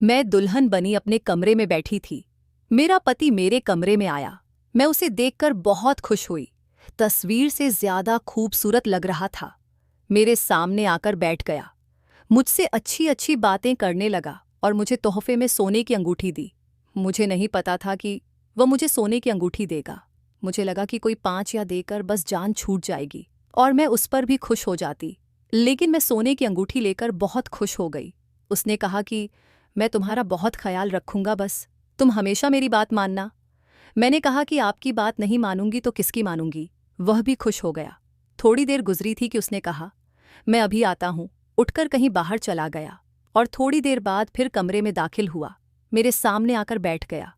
मैं दुल्हन बनी अपने कमरे में बैठी थी। मेरा पति मेरे कमरे में आया। मैं उसे देखकर बहुत खुश हुई। तस्वीर से ज्यादा खूबसूरत लग रहा था। मेरे सामने आकर बैठ गया। मुझसे अच्छी अच्छी बातें करने लगा और मुझे तोहफे में सोने की अंगूठी दी। मुझे नहीं पता था कि वह मुझे सोने की अंगूठी देगा। मुझे लगा कि कोई 5 या देकर बस जान छूट जाएगी और मैं उस पर भी खुश हो जाती। लेकिन मैं सोने की अंगूठी लेकर बहुत खुश हो गई। उसने कहा कि मैं तुम्हारा बहुत ख्याल रखूंगा, बस तुम हमेशा मेरी बात मानना। मैंने कहा कि आपकी बात नहीं मानूंगी तो किसकी मानूंगी। वह भी खुश हो गया। थोड़ी देर गुजरी थी कि उसने कहा, मैं अभी आता हूँ। उठकर कहीं बाहर चला गया और थोड़ी देर बाद फिर कमरे में दाखिल हुआ। मेरे सामने आकर बैठ गया।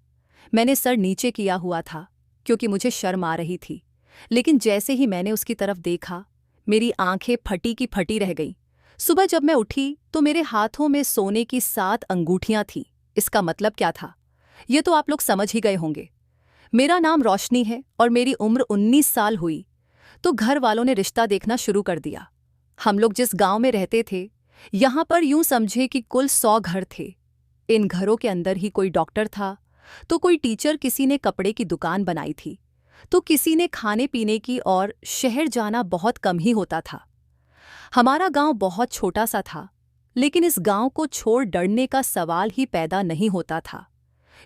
मैंने सर नीचे किया हुआ था क्योंकि मुझे शर्म आ रही थी। लेकिन जैसे ही मैंने उसकी तरफ देखा, मेरी आंखें फटी की फटी रह गईं। सुबह जब मैं उठी तो मेरे हाथों में सोने की 7 अंगूठियां थीं। इसका मतलब क्या था, ये तो आप लोग समझ ही गए होंगे। मेरा नाम रोशनी है और मेरी उम्र 19 साल हुई तो घर वालों ने रिश्ता देखना शुरू कर दिया। हम लोग जिस गांव में रहते थे, यहाँ पर यूं समझे कि कुल 100 घर थे। इन घरों के अंदर ही कोई डॉक्टर था, तो कोई टीचर, किसी ने कपड़े की दुकान बनाई थी, तो किसी ने खाने पीने की, और शहर जाना बहुत कम ही होता था। हमारा गांव बहुत छोटा सा था, लेकिन इस गांव को छोड़ डरने का सवाल ही पैदा नहीं होता था,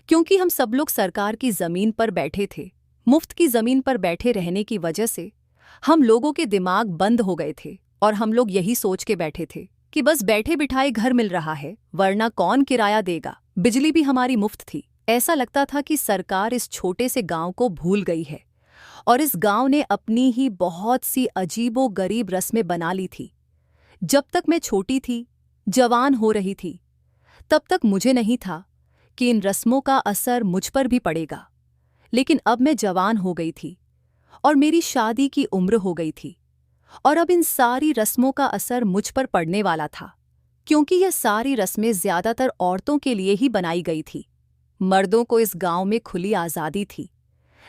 क्योंकि हम सब लोग सरकार की जमीन पर बैठे थे। मुफ्त की जमीन पर बैठे रहने की वजह से हम लोगों के दिमाग बंद हो गए थे और हम लोग यही सोच के बैठे थे कि बस बैठे बिठाए घर मिल रहा है, वरना कौन किराया देगा। बिजली भी हमारी मुफ्त थी। ऐसा लगता था कि सरकार इस छोटे से गांव को भूल गई है और इस गांव ने अपनी ही बहुत सी अजीबो गरीब रस्में बना ली थी। जब तक मैं छोटी थी, जवान हो रही थी, तब तक मुझे नहीं था कि इन रस्मों का असर मुझ पर भी पड़ेगा। लेकिन अब मैं जवान हो गई थी और मेरी शादी की उम्र हो गई थी, और अब इन सारी रस्मों का असर मुझ पर पड़ने वाला था, क्योंकि यह सारी रस्में ज्यादातर औरतों के लिए ही बनाई गई थी। मर्दों को इस गांव में खुली आज़ादी थी,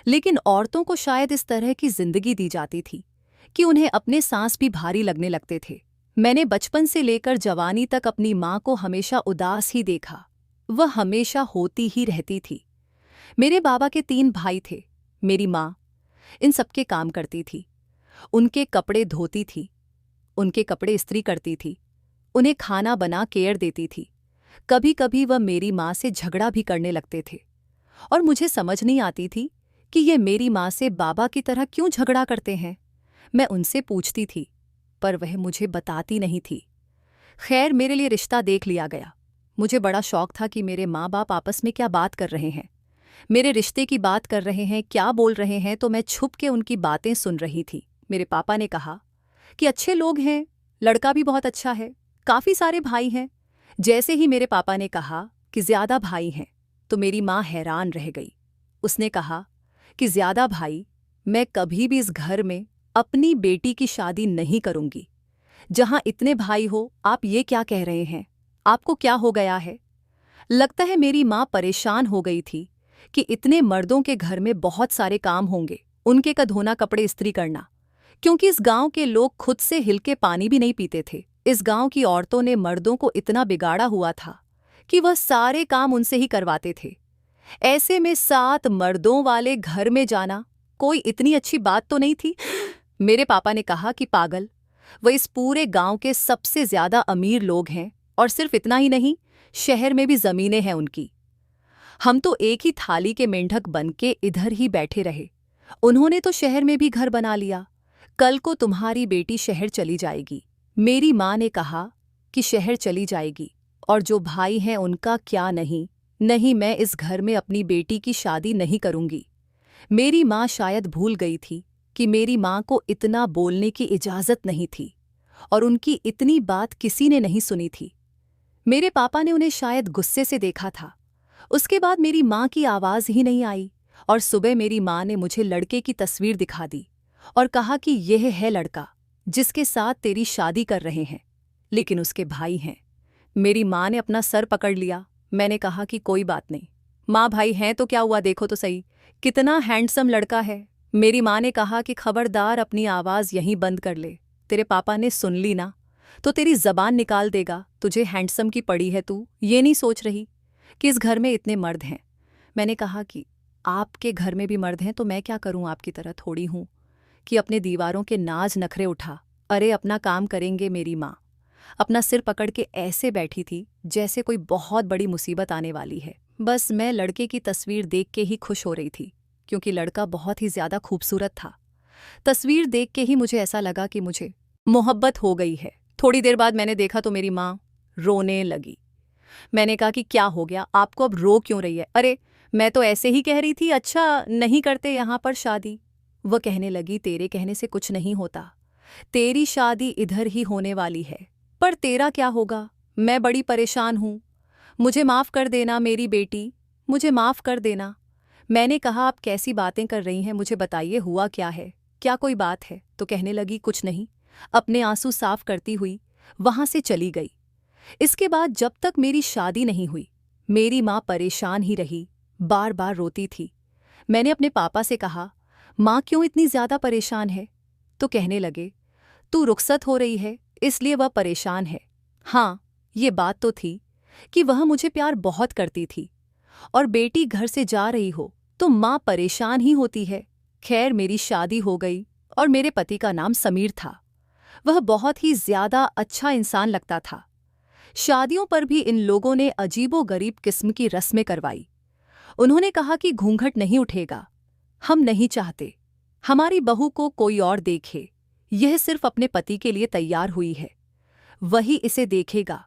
लेकिन औरतों को शायद इस तरह की जिंदगी दी जाती थी कि उन्हें अपने सांस भी भारी लगने लगते थे। मैंने बचपन से लेकर जवानी तक अपनी माँ को हमेशा उदास ही देखा। वह हमेशा होती ही रहती थी। मेरे बाबा के 3 भाई थे। मेरी माँ इन सबके काम करती थी। उनके कपड़े धोती थी, उनके कपड़े इस्त्री करती थी, उन्हें खाना बना केयर देती थी। कभी कभी वह मेरी माँ से झगड़ा भी करने लगते थे और मुझे समझ नहीं आती थी कि ये मेरी माँ से बाबा की तरह क्यों झगड़ा करते हैं। मैं उनसे पूछती थी, पर वह मुझे बताती नहीं थी। खैर, मेरे लिए रिश्ता देख लिया गया। मुझे बड़ा शौक था कि मेरे माँ बाप आपस में क्या बात कर रहे हैं, मेरे रिश्ते की बात कर रहे हैं, क्या बोल रहे हैं, तो मैं छुप के उनकी बातें सुन रही थी। मेरे पापा ने कहा कि अच्छे लोग हैं, लड़का भी बहुत अच्छा है, काफ़ी सारे भाई हैं। जैसे ही मेरे पापा ने कहा कि ज़्यादा भाई हैं, तो मेरी माँ हैरान रह गई। उसने कहा कि ज़्यादा भाई, मैं कभी भी इस घर में अपनी बेटी की शादी नहीं करूंगी। जहां इतने भाई हो, आप ये क्या कह रहे हैं? आपको क्या हो गया है? लगता है मेरी माँ परेशान हो गई थी कि इतने मर्दों के घर में बहुत सारे काम होंगे, उनके का धोना, कपड़े इस्त्री करना, क्योंकि इस गांव के लोग खुद से हिल के पानी भी नहीं पीते थे। इस गांव की औरतों ने मर्दों को इतना बिगाड़ा हुआ था कि वह सारे काम उनसे ही करवाते थे। ऐसे में 7 मर्दों वाले घर में जाना कोई इतनी अच्छी बात तो नहीं थी। मेरे पापा ने कहा कि पागल, वह इस पूरे गांव के सबसे ज्यादा अमीर लोग हैं, और सिर्फ इतना ही नहीं, शहर में भी जमीनें हैं उनकी। हम तो एक ही थाली के मेंढक बन के इधर ही बैठे रहे। उन्होंने तो शहर में भी घर बना लिया। कल को तुम्हारी बेटी शहर चली जाएगी। मेरी माँ ने कहा कि शहर चली जाएगी, और जो भाई हैं उनका क्या? नहीं नहीं, मैं इस घर में अपनी बेटी की शादी नहीं करूंगी। मेरी माँ शायद भूल गई थी कि मेरी माँ को इतना बोलने की इजाज़त नहीं थी, और उनकी इतनी बात किसी ने नहीं सुनी थी। मेरे पापा ने उन्हें शायद गुस्से से देखा था। उसके बाद मेरी माँ की आवाज़ ही नहीं आई, और सुबह मेरी माँ ने मुझे लड़के की तस्वीर दिखा दी और कहा कि यह है लड़का जिसके साथ तेरी शादी कर रहे हैं, लेकिन उसके भाई हैं। मेरी माँ ने अपना सर पकड़ लिया। मैंने कहा कि कोई बात नहीं माँ, भाई हैं तो क्या हुआ, देखो तो सही कितना हैंडसम लड़का है। मेरी माँ ने कहा कि खबरदार अपनी आवाज़ यहीं बंद कर ले, तेरे पापा ने सुन ली ना तो तेरी जबान निकाल देगा। तुझे हैंडसम की पड़ी है, तू ये नहीं सोच रही। कि इस घर में इतने मर्द हैं। मैंने कहा कि आपके घर में भी मर्द हैं तो मैं क्या करूं, आपकी तरह थोड़ी हूं कि अपने दीवारों के नाज नखरे उठा। अरे अपना काम करेंगे। मेरी माँ अपना सिर पकड़ के ऐसे बैठी थी जैसे कोई बहुत बड़ी मुसीबत आने वाली है। बस मैं लड़के की तस्वीर देख के ही खुश हो रही थी, क्योंकि लड़का बहुत ही ज्यादा खूबसूरत था। तस्वीर देख के ही मुझे ऐसा लगा कि मुझे मोहब्बत हो गई है। थोड़ी देर बाद मैंने देखा तो मेरी माँ रोने लगी। मैंने कहा कि क्या हो गया, आपको अब रो क्यों रही है? अरे मैं तो ऐसे ही कह रही थी, अच्छा नहीं करते यहाँ पर शादी। वह कहने लगी, तेरे कहने से कुछ नहीं होता, तेरी शादी इधर ही होने वाली है, पर तेरा क्या होगा? मैं बड़ी परेशान हूँ, मुझे माफ़ कर देना मेरी बेटी, मुझे माफ़ कर देना। मैंने कहा, आप कैसी बातें कर रही हैं, मुझे बताइए हुआ क्या है, क्या कोई बात है? तो कहने लगी, कुछ नहीं। अपने आंसू साफ करती हुई वहां से चली गई। इसके बाद जब तक मेरी शादी नहीं हुई, मेरी माँ परेशान ही रही, बार बार रोती थी। मैंने अपने पापा से कहा, माँ क्यों इतनी ज्यादा परेशान है? तो कहने लगे, तू रुखसत हो रही है इसलिए वह परेशान है। हाँ, ये बात तो थी कि वह मुझे प्यार बहुत करती थी, और बेटी घर से जा रही हो तो माँ परेशान ही होती है। खैर मेरी शादी हो गई और मेरे पति का नाम समीर था। वह बहुत ही ज्यादा अच्छा इंसान लगता था। शादियों पर भी इन लोगों ने अजीबोगरीब किस्म की रस्में करवाई। उन्होंने कहा कि घूंघट नहीं उठेगा, हम नहीं चाहते हमारी बहू को कोई और देखे, यह सिर्फ अपने पति के लिए तैयार हुई है, वही इसे देखेगा।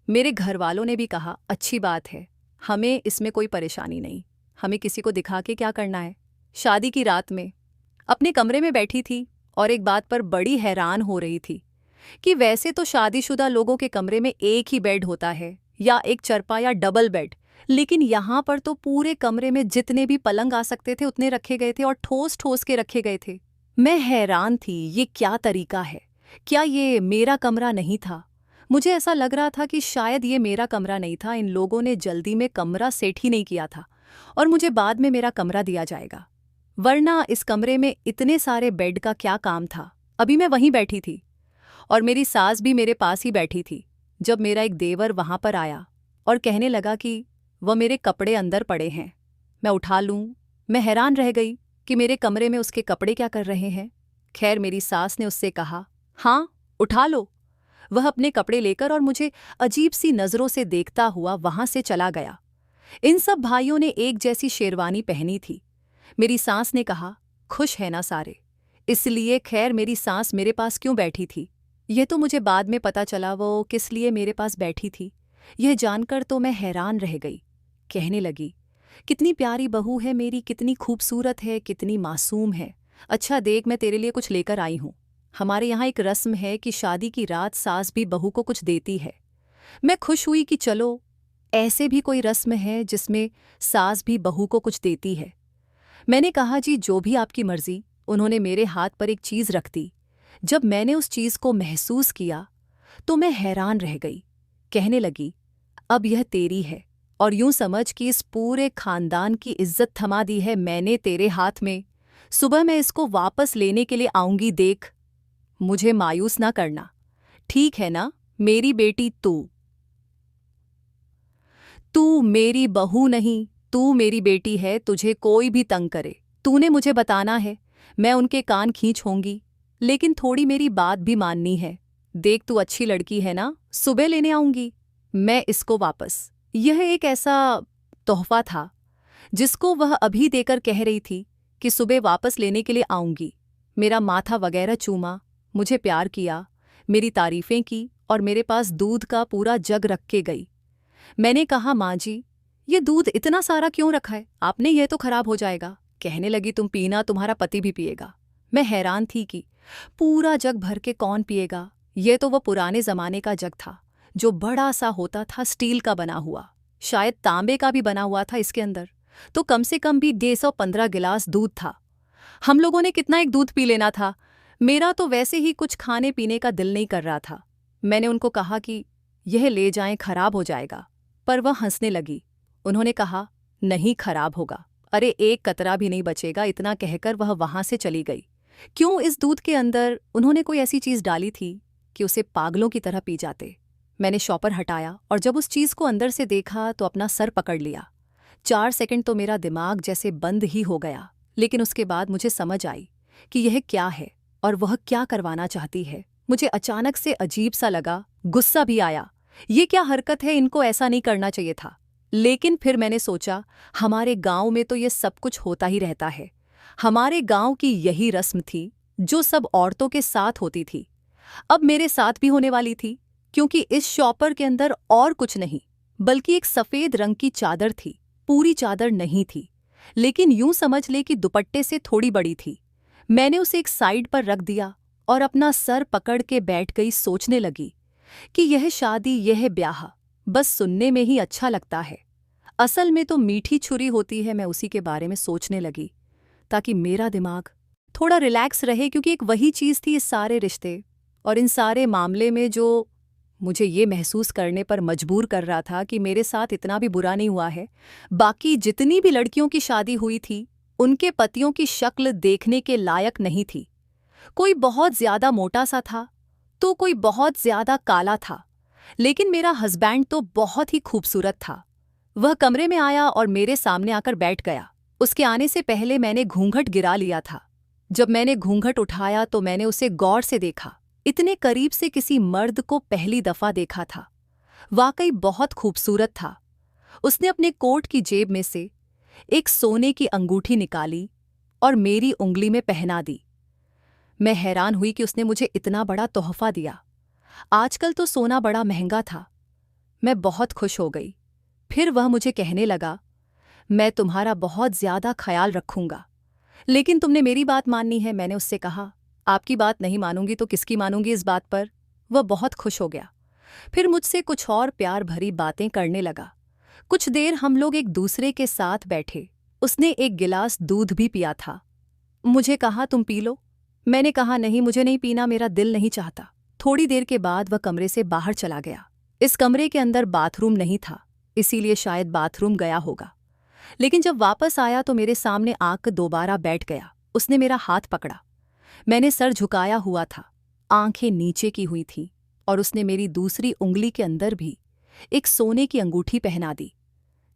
मेरे घर वालों ने भी कहा, अच्छी बात है, हमें इसमें कोई परेशानी नहीं, हमें किसी को दिखा के क्या करना है। शादी की रात में अपने कमरे में बैठी थी और एक बात पर बड़ी हैरान हो रही थी कि वैसे तो शादीशुदा लोगों के कमरे में एक ही बेड होता है या एक चरपा या डबल बेड, लेकिन यहाँ पर तो पूरे कमरे में जितने भी पलंग आ सकते थे उतने रखे गए थे और ठोस ठोस के रखे गए थे। मैं हैरान थी, ये क्या तरीका है? क्या ये मेरा कमरा नहीं था? मुझे ऐसा लग रहा था कि शायद ये मेरा कमरा नहीं था, इन लोगों ने जल्दी में कमरा सेट ही नहीं किया था और मुझे बाद में मेरा कमरा दिया जाएगा, वरना इस कमरे में इतने सारे बेड का क्या काम था। अभी मैं वहीं बैठी थी और मेरी सास भी मेरे पास ही बैठी थी, जब मेरा एक देवर वहां पर आया और कहने लगा कि वह मेरे कपड़े अंदर पड़े हैं, मैं उठा लूं। मैं हैरान रह गई कि मेरे कमरे में उसके कपड़े क्या कर रहे हैं। खैर मेरी सास ने उससे कहा, हाँ उठा लो। वह अपने कपड़े लेकर और मुझे अजीब सी नज़रों से देखता हुआ वहां से चला गया। इन सब भाइयों ने एक जैसी शेरवानी पहनी थी। मेरी सास ने कहा, खुश है ना सारे? इसलिए खैर मेरी सास मेरे पास क्यों बैठी थी, यह तो मुझे बाद में पता चला वो किस लिए मेरे पास बैठी थी। यह जानकर तो मैं हैरान रह गई। कहने लगी, कितनी प्यारी बहू है मेरी, कितनी खूबसूरत है, कितनी मासूम है। अच्छा देख, मैं तेरे लिए कुछ लेकर आई हूँ। हमारे यहाँ एक रस्म है कि शादी की रात सास भी बहू को कुछ देती है। मैं खुश हुई कि चलो, ऐसे भी कोई रस्म है जिसमें सास भी बहू को कुछ देती है। मैंने कहा, जी जो भी आपकी मर्जी। उन्होंने मेरे हाथ पर एक चीज़ रख दी। जब मैंने उस चीज़ को महसूस किया तो मैं हैरान रह गई। कहने लगी, अब यह तेरी है और यूं समझ कि इस पूरे खानदान की इज्जत थमा दी है मैंने तेरे हाथ में। सुबह मैं इसको वापस लेने के लिए आऊंगी, देख। मुझे मायूस ना करना, ठीक है ना मेरी बेटी? तू मेरी बहू नहीं, तू मेरी बेटी है। तुझे कोई भी तंग करे, तूने मुझे बताना है, मैं उनके कान खींच होंगी, लेकिन थोड़ी मेरी बात भी माननी है। देख तू अच्छी लड़की है ना, सुबह लेने आऊंगी मैं इसको वापस। यह एक ऐसा तोहफा था जिसको वह अभी देकर कह रही थी कि सुबह वापस लेने के लिए आऊंगी। मेरा माथा वगैरह चूमा, मुझे प्यार किया, मेरी तारीफें की और मेरे पास दूध का पूरा जग रख के गई। मैंने कहा, माँ जी ये दूध इतना सारा क्यों रखा है आपने, यह तो खराब हो जाएगा। कहने लगी, तुम पीना, तुम्हारा पति भी पिएगा। मैं हैरान थी कि पूरा जग भर के कौन पिएगा। यह तो वह पुराने जमाने का जग था जो बड़ा सा होता था, स्टील का बना हुआ, शायद तांबे का भी बना हुआ था इसके अंदर। तो कम से कम भी 115 गिलास दूध था। हम लोगों ने कितना एक दूध पी लेना था। मेरा तो वैसे ही कुछ खाने पीने का दिल नहीं कर रहा था। मैंने उनको कहा कि यह ले जाएं, खराब हो जाएगा, पर वह हंसने लगी। उन्होंने कहा, नहीं खराब होगा, अरे एक कतरा भी नहीं बचेगा। इतना कहकर वह वहां से चली गई। क्यों? इस दूध के अंदर उन्होंने कोई ऐसी चीज डाली थी कि उसे पागलों की तरह पी जाते। मैंने शॉपर हटाया और जब उस चीज़ को अंदर से देखा तो अपना सर पकड़ लिया। 4 सेकंड तो मेरा दिमाग जैसे बंद ही हो गया, लेकिन उसके बाद मुझे समझ आई कि यह क्या है और वह क्या करवाना चाहती है। मुझे अचानक से अजीब सा लगा, गुस्सा भी आया। ये क्या हरकत है, इनको ऐसा नहीं करना चाहिए था। लेकिन फिर मैंने सोचा, हमारे गांव में तो ये सब कुछ होता ही रहता है। हमारे गांव की यही रस्म थी जो सब औरतों के साथ होती थी, अब मेरे साथ भी होने वाली थी, क्योंकि इस शॉपर के अंदर और कुछ नहीं बल्कि एक सफेद रंग की चादर थी। पूरी चादर नहीं थी, लेकिन यूं समझ ले कि दुपट्टे से थोड़ी बड़ी थी। मैंने उसे एक साइड पर रख दिया और अपना सर पकड़ के बैठ गई, सोचने लगी कि यह शादी, यह ब्याह बस सुनने में ही अच्छा लगता है, असल में तो मीठी छुरी होती है। मैं उसी के बारे में सोचने लगी ताकि मेरा दिमाग थोड़ा रिलैक्स रहे, क्योंकि एक वही चीज़ थी इस सारे रिश्ते और इन सारे मामले में जो मुझे ये महसूस करने पर मजबूर कर रहा था कि मेरे साथ इतना भी बुरा नहीं हुआ है। बाकी जितनी भी लड़कियों की शादी हुई थी, उनके पतियों की शक्ल देखने के लायक नहीं थी। कोई बहुत ज्यादा मोटा सा था तो कोई बहुत ज्यादा काला था, लेकिन मेरा हस्बैंड तो बहुत ही खूबसूरत था। वह कमरे में आया और मेरे सामने आकर बैठ गया। उसके आने से पहले मैंने घूंघट गिरा लिया था। जब मैंने घूंघट उठाया तो मैंने उसे गौर से देखा। इतने करीब से किसी मर्द को पहली दफा देखा था। वाकई बहुत खूबसूरत था। उसने अपने कोट की जेब में से एक सोने की अंगूठी निकाली और मेरी उंगली में पहना दी। मैं हैरान हुई कि उसने मुझे इतना बड़ा तोहफा दिया। आजकल तो सोना बड़ा महंगा था। मैं बहुत खुश हो गई। फिर वह मुझे कहने लगा, मैं तुम्हारा बहुत ज्यादा ख्याल रखूंगा, लेकिन तुमने मेरी बात माननी है। मैंने उससे कहा, आपकी बात नहीं मानूंगी तो किसकी मानूंगी इस बात पर। वह बहुत खुश हो गया। फिर मुझसे कुछ और प्यार भरी बातें करने लगा। कुछ देर हम लोग एक दूसरे के साथ बैठे। उसने एक गिलास दूध भी पिया था। मुझे कहा, तुम पी लो। मैंने कहा, नहीं, मुझे नहीं पीना, मेरा दिल नहीं चाहता। थोड़ी देर के बाद वह कमरे से बाहर चला गया। इस कमरे के अंदर बाथरूम नहीं था, इसीलिए शायद बाथरूम गया होगा। लेकिन जब वापस आया तो मेरे सामने आकर दोबारा बैठ गया। उसने मेरा हाथ पकड़ा। मैंने सर झुकाया हुआ था, आंखें नीचे की हुई थीं, और उसने मेरी दूसरी उंगली के अंदर भी एक सोने की अंगूठी पहना दी।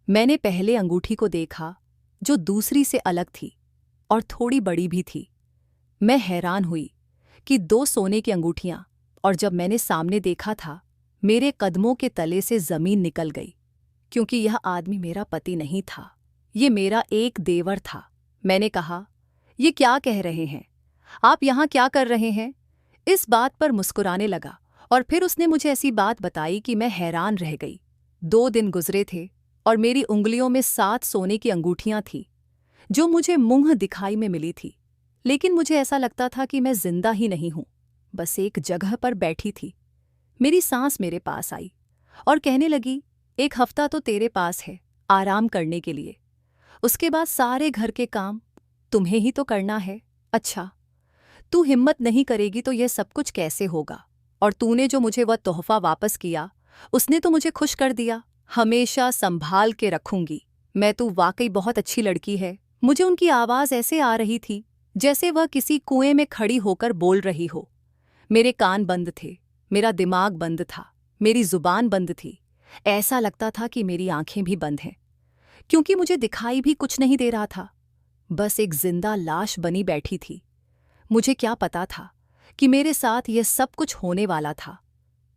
मैंने पहले अंगूठी को देखा जो दूसरी से अलग थी और थोड़ी बड़ी भी थी। मैं हैरान हुई कि 2 सोने की अंगूठियां, और जब मैंने सामने देखा था, मेरे कदमों के तले से जमीन निकल गई, क्योंकि यह आदमी मेरा पति नहीं था, ये मेरा एक देवर था। मैंने कहा, ये क्या कह रहे हैं आप, यहाँ क्या कर रहे हैं? इस बात पर मुस्कुराने लगा और फिर उसने मुझे ऐसी बात बताई कि मैं हैरान रह गई। 2 दिन गुजरे थे और मेरी उंगलियों में 7 सोने की अंगूठियां थीं, जो मुझे मुंह दिखाई में मिली थी। लेकिन मुझे ऐसा लगता था कि मैं जिंदा ही नहीं हूं, बस एक जगह पर बैठी थी। मेरी सांस मेरे पास आई और कहने लगी, 1 हफ्ता तो तेरे पास है आराम करने के लिए, उसके बाद सारे घर के काम तुम्हें ही तो करना है। अच्छा, तू हिम्मत नहीं करेगी तो यह सब कुछ कैसे होगा? और तूने जो मुझे वह तोहफा वापस किया, उसने तो मुझे खुश कर दिया। हमेशा संभाल के रखूंगी मैं, तू वाकई बहुत अच्छी लड़की है। मुझे उनकी आवाज़ ऐसे आ रही थी जैसे वह किसी कुएं में खड़ी होकर बोल रही हो। मेरे कान बंद थे, मेरा दिमाग बंद था, मेरी जुबान बंद थी। ऐसा लगता था कि मेरी आंखें भी बंद हैं, क्योंकि मुझे दिखाई भी कुछ नहीं दे रहा था, बस एक जिंदा लाश बनी बैठी थी। मुझे क्या पता था कि मेरे साथ यह सब कुछ होने वाला था।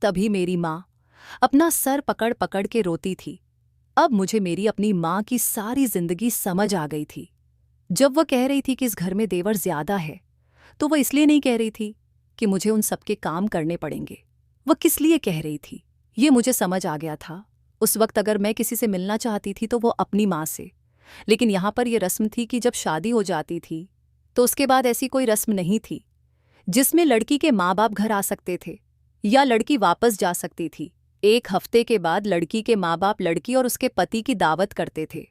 तभी मेरी माँ अपना सर पकड़ पकड़ के रोती थी। अब मुझे मेरी अपनी माँ की सारी जिंदगी समझ आ गई थी। जब वह कह रही थी कि इस घर में देवर ज्यादा है, तो वह इसलिए नहीं कह रही थी कि मुझे उन सबके काम करने पड़ेंगे। वह किस लिए कह रही थी, ये मुझे समझ आ गया था। उस वक्त अगर मैं किसी से मिलना चाहती थी तो वो अपनी माँ से, लेकिन यहाँ पर यह रस्म थी कि जब शादी हो जाती थी तो उसके बाद ऐसी कोई रस्म नहीं थी जिसमें लड़की के माँ बाप घर आ सकते थे या लड़की वापस जा सकती थी। 1 हफ्ते के बाद लड़की के माँ बाप लड़की और उसके पति की दावत करते थे,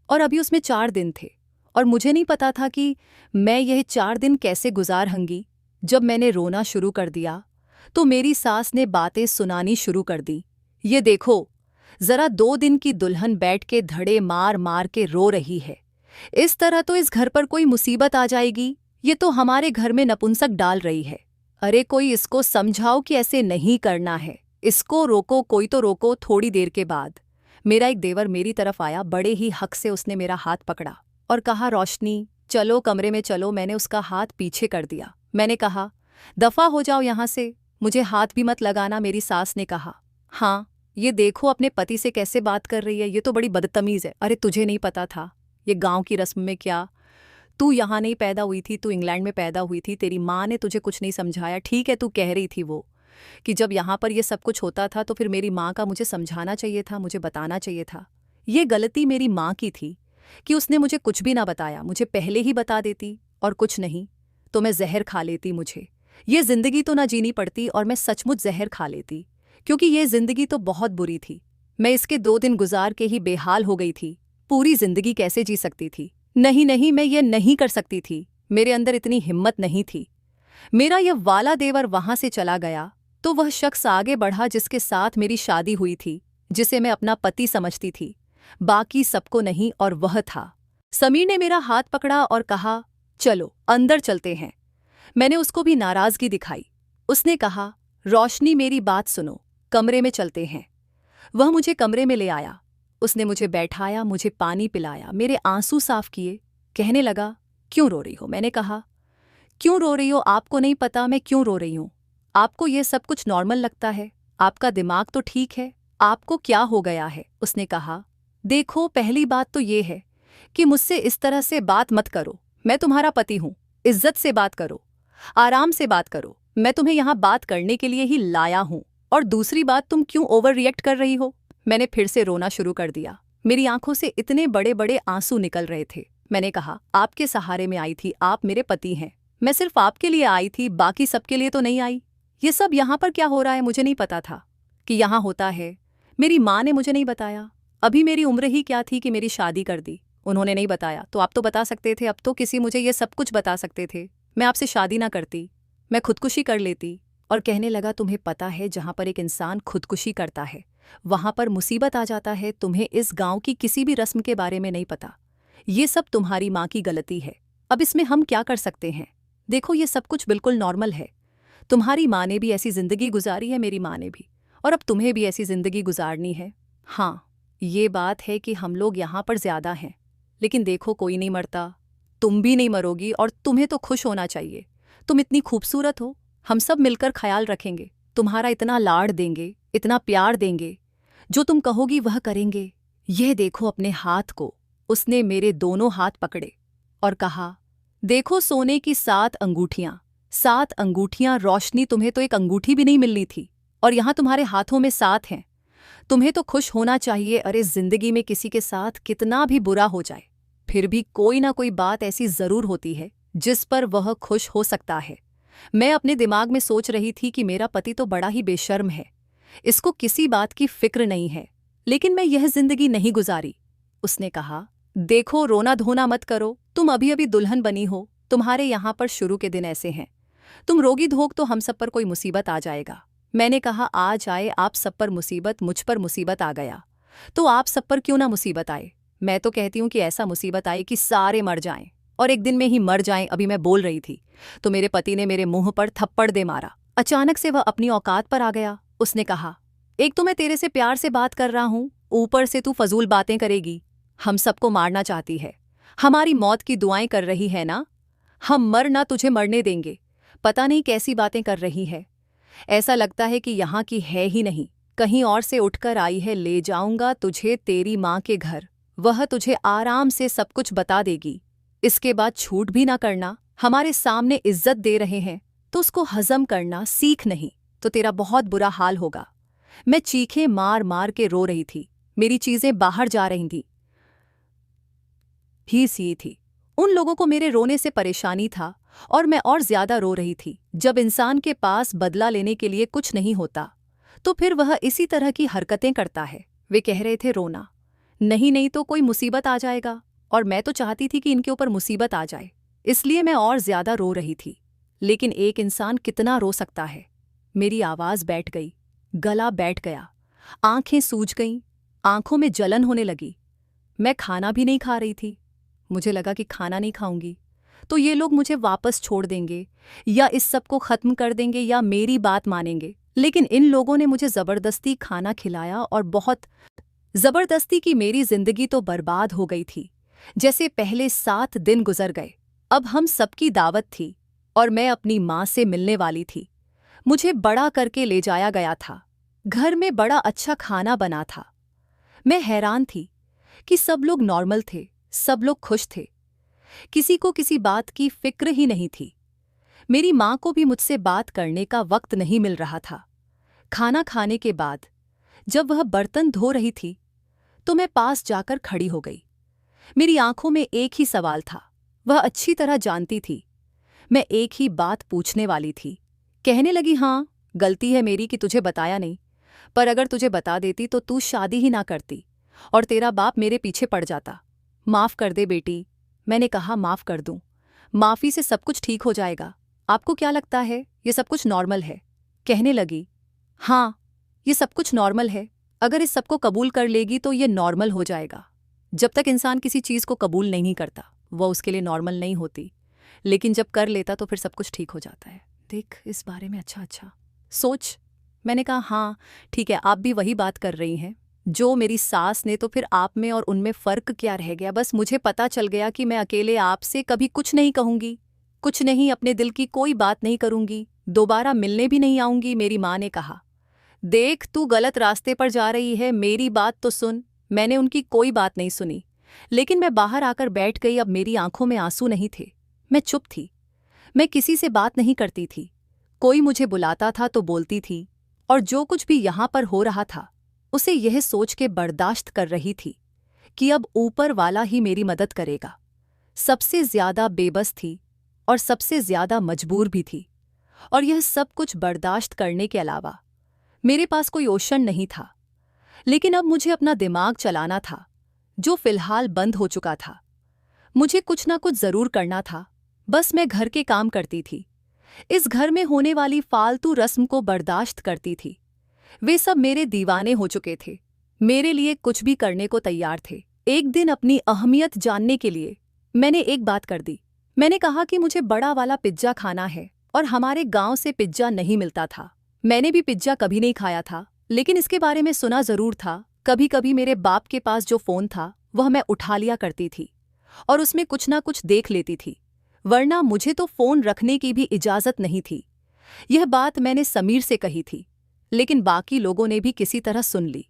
और अभी उसमें 4 दिन थे, और मुझे नहीं पता था कि मैं यह 4 दिन कैसे गुजारूंगी। जब मैंने रोना शुरू कर दिया तो मेरी सास ने बातें सुनानी शुरू कर दी। ये देखो, जरा 2 दिन की दुल्हन बैठ के धड़े मार मार के रो रही है, इस तरह तो इस घर पर कोई मुसीबत आ जाएगी। ये तो हमारे घर में नपुंसक डाल रही है। अरे कोई इसको समझाओ कि ऐसे नहीं करना है। इसको रोको, कोई तो रोको। थोड़ी देर के बाद मेरा एक देवर मेरी तरफ आया। बड़े ही हक से उसने मेरा हाथ पकड़ा और कहा, रोशनी चलो कमरे में चलो। मैंने उसका हाथ पीछे कर दिया। मैंने कहा, दफा हो जाओ यहाँ से, मुझे हाथ भी मत लगाना। मेरी सास ने कहा, हाँ ये देखो अपने पति से कैसे बात कर रही है, ये तो बड़ी बदतमीज है। अरे तुझे नहीं पता था ये गांव की रस्म में क्या? तू यहाँ नहीं पैदा हुई थी, तू इंग्लैंड में पैदा हुई थी। तेरी माँ ने तुझे कुछ नहीं समझाया। ठीक है, तू कह रही थी वो कि जब यहाँ पर ये सब कुछ होता था तो फिर मेरी माँ का मुझे समझाना चाहिए था, मुझे बताना चाहिए था। ये गलती मेरी माँ की थी कि उसने मुझे कुछ भी ना बताया। मुझे पहले ही बता देती और कुछ नहीं तो मैं जहर खा लेती। मुझे ये जिंदगी तो ना जीनी पड़ती और मैं सचमुच जहर खा लेती, क्योंकि ये जिंदगी तो बहुत बुरी थी। मैं इसके 2 दिन गुजार के ही बेहाल हो गई थी। पूरी जिंदगी कैसे जी सकती थी? नहीं नहीं, मैं ये नहीं कर सकती थी। मेरे अंदर इतनी हिम्मत नहीं थी। मेरा यह वाला देवर वहां से चला गया तो वह शख्स आगे बढ़ा जिसके साथ मेरी शादी हुई थी, जिसे मैं अपना पति समझती थी, बाकी सबको नहीं, और वह था। समीर ने मेरा हाथ पकड़ा और कहा, चलो अंदर चलते हैं। मैंने उसको भी नाराजगी दिखाई। उसने कहा, रोशनी मेरी बात सुनो, कमरे में चलते हैं। वह मुझे कमरे में ले आया। उसने मुझे बैठाया, मुझे पानी पिलाया, मेरे आंसू साफ किए। कहने लगा, क्यों रो रही हो? मैंने कहा, क्यों रो रही हो? आपको नहीं पता मैं क्यों रो रही हूँ? आपको ये सब कुछ नॉर्मल लगता है? आपका दिमाग तो ठीक है, आपको क्या हो गया है? उसने कहा, देखो पहली बात तो ये है कि मुझसे इस तरह से बात मत करो। मैं तुम्हारा पति हूँ, इज्जत से बात करो, आराम से बात करो। मैं तुम्हें यहाँ बात करने के लिए ही लाया हूँ। और दूसरी बात, तुम क्यों ओवर रिएक्ट कर रही हो? मैंने फिर से रोना शुरू कर दिया। मेरी आंखों से इतने बड़े बड़े आंसू निकल रहे थे। मैंने कहा, आपके सहारे में आई थी, आप मेरे पति हैं। मैं सिर्फ आपके लिए आई थी, बाकी सबके लिए तो नहीं आई। ये सब यहाँ पर क्या हो रहा है मुझे नहीं पता था कि यहाँ होता है। मेरी माँ ने मुझे नहीं बताया। अभी मेरी उम्र ही क्या थी कि मेरी शादी कर दी। उन्होंने नहीं बताया तो आप तो बता सकते थे। अब तो किसी मुझे ये सब कुछ बता सकते थे। मैं आपसे शादी ना करती, मैं खुदकुशी कर लेती। और कहने लगा, तुम्हें पता है जहाँ पर एक इंसान खुदकुशी करता है वहाँ पर मुसीबत आ जाता है। तुम्हें इस गांव की किसी भी रस्म के बारे में नहीं पता। ये सब तुम्हारी माँ की गलती है। अब इसमें हम क्या कर सकते हैं? देखो ये सब कुछ बिल्कुल नॉर्मल है। तुम्हारी माँ ने भी ऐसी जिंदगी गुजारी है, मेरी माँ ने भी, और अब तुम्हें भी ऐसी जिंदगी गुजारनी है। हाँ, ये बात है कि हम लोग यहाँ पर ज्यादा हैं, लेकिन देखो कोई नहीं मरता। तुम भी नहीं मरोगी और तुम्हें तो खुश होना चाहिए। तुम इतनी खूबसूरत हो, हम सब मिलकर ख्याल रखेंगे, तुम्हारा इतना लाड़ देंगे, इतना प्यार देंगे, जो तुम कहोगी वह करेंगे। यह देखो अपने हाथ को। उसने मेरे दोनों हाथ पकड़े और कहा, देखो सोने की 7 अंगूठियां, 7 अंगूठियां। रोशनी तुम्हें तो एक अंगूठी भी नहीं मिलनी थी और यहाँ तुम्हारे हाथों में 7 हैं। तुम्हें तो खुश होना चाहिए। अरे जिंदगी में किसी के साथ कितना भी बुरा हो जाए, फिर भी कोई ना कोई बात ऐसी जरूर होती है जिस पर वह खुश हो सकता है। मैं अपने दिमाग में सोच रही थी कि मेरा पति तो बड़ा ही बेशर्म है, इसको किसी बात की फिक्र नहीं है, लेकिन मैं यह जिंदगी नहीं गुजारी। उसने कहा, देखो रोना धोना मत करो, तुम अभी अभी दुल्हन बनी हो, तुम्हारे यहाँ पर शुरू के दिन ऐसे हैं। तुम रोगी धोग तो हम सब पर कोई मुसीबत आ जाएगा। मैंने कहा, आ जाए आप सब पर मुसीबत, मुझ पर मुसीबत आ गया तो आप सब पर क्यों ना मुसीबत आए। मैं तो कहती हूँ कि ऐसा मुसीबत आए कि सारे मर जाएं और एक दिन में ही मर जाएं। अभी मैं बोल रही थी तो मेरे पति ने मेरे मुंह पर थप्पड़ दे मारा। अचानक से वह अपनी औकात पर आ गया। उसने कहा, एक तो मैं तेरे से प्यार से बात कर रहा हूँ, ऊपर से तू फजूल बातें करेगी। हम सबको मारना चाहती है, हमारी मौत की दुआएं कर रही है ना? हम मर ना तुझे मरने देंगे। पता नहीं कैसी बातें कर रही है, ऐसा लगता है कि यहाँ की है ही नहीं, कहीं और से उठकर आई है। ले जाऊंगा तुझे तेरी माँ के घर, वह तुझे आराम से सब कुछ बता देगी। इसके बाद छूट भी ना करना। हमारे सामने इज्जत दे रहे हैं तो उसको हजम करना सीख, नहीं तो तेरा बहुत बुरा हाल होगा। मैं चीखें मार मार के रो रही थी, मेरी चीजें बाहर जा रही थी ही सी थी। उन लोगों को मेरे रोने से परेशानी था और मैं और ज्यादा रो रही थी। जब इंसान के पास बदला लेने के लिए कुछ नहीं होता तो फिर वह इसी तरह की हरकतें करता है। वे कह रहे थे रोना नहीं, नहीं तो कोई मुसीबत आ जाएगा, और मैं तो चाहती थी कि इनके ऊपर मुसीबत आ जाए, इसलिए मैं और ज्यादा रो रही थी। लेकिन एक इंसान कितना रो सकता है। मेरी आवाज बैठ गई, गला बैठ गया, आंखें सूज गईं, आंखों में जलन होने लगी। मैं खाना भी नहीं खा रही थी। मुझे लगा कि खाना नहीं खाऊंगी तो ये लोग मुझे वापस छोड़ देंगे या इस सब को खत्म कर देंगे या मेरी बात मानेंगे। लेकिन इन लोगों ने मुझे ज़बरदस्ती खाना खिलाया और बहुत ज़बरदस्ती की मेरी जिंदगी तो बर्बाद हो गई थी। जैसे पहले 7 दिन गुजर गए। अब हम सबकी दावत थी और मैं अपनी माँ से मिलने वाली थी। मुझे बड़ा करके ले जाया गया था। घर में बड़ा अच्छा खाना बना था। मैं हैरान थी कि सब लोग नॉर्मल थे, सब लोग खुश थे। किसी को किसी बात की फिक्र ही नहीं थी। मेरी माँ को भी मुझसे बात करने का वक्त नहीं मिल रहा था। खाना खाने के बाद जब वह बर्तन धो रही थी तो मैं पास जाकर खड़ी हो गई। मेरी आंखों में एक ही सवाल था। वह अच्छी तरह जानती थी मैं एक ही बात पूछने वाली थी। कहने लगी, हाँ, गलती है मेरी कि तुझे बताया नहीं, पर अगर तुझे बता देती तो तू शादी ही ना करती और तेरा बाप मेरे पीछे पड़ जाता। माफ़ कर दे बेटी। मैंने कहा, माफ़ कर दूं? माफ़ी से सब कुछ ठीक हो जाएगा। आपको क्या लगता है ये सब कुछ नॉर्मल है? कहने लगी, हाँ, ये सब कुछ नॉर्मल है। अगर इस सबको कबूल कर लेगी तो ये नॉर्मल हो जाएगा। जब तक इंसान किसी चीज़ को कबूल नहीं करता वह उसके लिए नॉर्मल नहीं होती, लेकिन जब कर लेता तो फिर सब कुछ ठीक हो जाता है। देख इस बारे में अच्छा अच्छा सोच। मैंने कहा, हाँ ठीक है, आप भी वही बात कर रही हैं जो मेरी सास ने। तो फिर आप में और उनमें फ़र्क क्या रह गया? बस मुझे पता चल गया कि मैं अकेले आपसे कभी कुछ नहीं कहूँगी, कुछ नहीं, अपने दिल की कोई बात नहीं करूँगी, दोबारा मिलने भी नहीं आऊँगी। मेरी माँ ने कहा, देख तू गलत रास्ते पर जा रही है, मेरी बात तो सुन। मैंने उनकी कोई बात नहीं सुनी, लेकिन मैं बाहर आकर बैठ गई। अब मेरी आंखों में आंसू नहीं थे। मैं चुप थी। मैं किसी से बात नहीं करती थी। कोई मुझे बुलाता था तो बोलती थी, और जो कुछ भी यहाँ पर हो रहा था उसे यह सोच के बर्दाश्त कर रही थी कि अब ऊपर वाला ही मेरी मदद करेगा। सबसे ज्यादा बेबस थी और सबसे ज्यादा मजबूर भी थी, और यह सब कुछ बर्दाश्त करने के अलावा मेरे पास कोई ऑप्शन नहीं था। लेकिन अब मुझे अपना दिमाग चलाना था, जो फिलहाल बंद हो चुका था। मुझे कुछ ना कुछ जरूर करना था। बस मैं घर के काम करती थी, इस घर में होने वाली फालतू रस्म को बर्दाश्त करती थी। वे सब मेरे दीवाने हो चुके थे, मेरे लिए कुछ भी करने को तैयार थे। एक दिन अपनी अहमियत जानने के लिए मैंने एक बात कर दी। मैंने कहा कि मुझे बड़ा वाला पिज्जा खाना है, और हमारे गांव से पिज्जा नहीं मिलता था। मैंने भी पिज्जा कभी नहीं खाया था, लेकिन इसके बारे में सुना जरूर था। कभी कभी मेरे बाप के पास जो फ़ोन था वह मैं उठा लिया करती थी और उसमें कुछ ना कुछ देख लेती थी, वरना मुझे तो फ़ोन रखने की भी इजाज़त नहीं थी। यह बात मैंने समीर से कही थी, लेकिन बाकी लोगों ने भी किसी तरह सुन ली।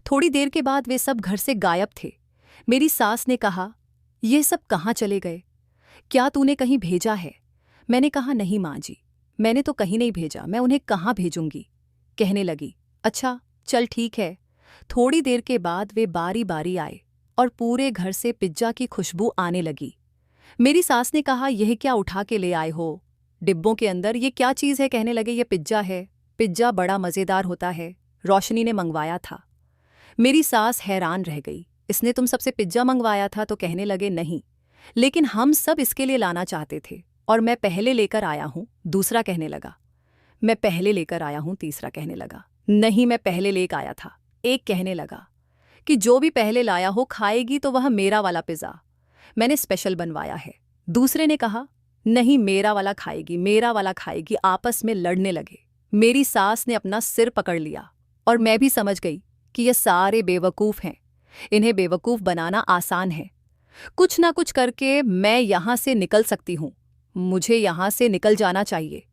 थोड़ी देर के बाद वे सब घर से गायब थे। मेरी सास ने कहा, ये सब कहाँ चले गए? क्या तूने कहीं भेजा है? मैंने कहा, नहीं माँ जी, मैंने तो कहीं नहीं भेजा, मैं उन्हें कहाँ भेजूंगी? कहने लगी, अच्छा चल ठीक है। थोड़ी देर के बाद वे बारी बारी आए और पूरे घर से पिज्जा की खुशबू आने लगी। मेरी सास ने कहा, यह क्या उठा के ले आए हो डिब्बों के अंदर? ये क्या चीज़ है? कहने लगे, ये पिज्जा है। पिज्जा बड़ा मज़ेदार होता है, रोशनी ने मंगवाया था। मेरी सास हैरान रह गई, इसने तुम सबसे पिज्जा मंगवाया था? तो कहने लगे, नहीं, लेकिन हम सब इसके लिए लाना चाहते थे और मैं पहले लेकर आया हूँ। दूसरा कहने लगा, मैं पहले लेकर आया हूँ। तीसरा कहने लगा, नहीं मैं पहले लेकर आया था। एक कहने लगा कि जो भी पहले लाया हो खाएगी तो वह मेरा वाला पिज़्ज़ा, मैंने स्पेशल बनवाया है। दूसरे ने कहा, नहीं मेरा वाला खाएगी, मेरा वाला खाएगी। आपस में लड़ने लगे। मेरी सास ने अपना सिर पकड़ लिया और मैं भी समझ गई कि ये सारे बेवकूफ़ हैं, इन्हें बेवकूफ़ बनाना आसान है। कुछ ना कुछ करके मैं यहाँ से निकल सकती हूँ, मुझे यहाँ से निकल जाना चाहिए।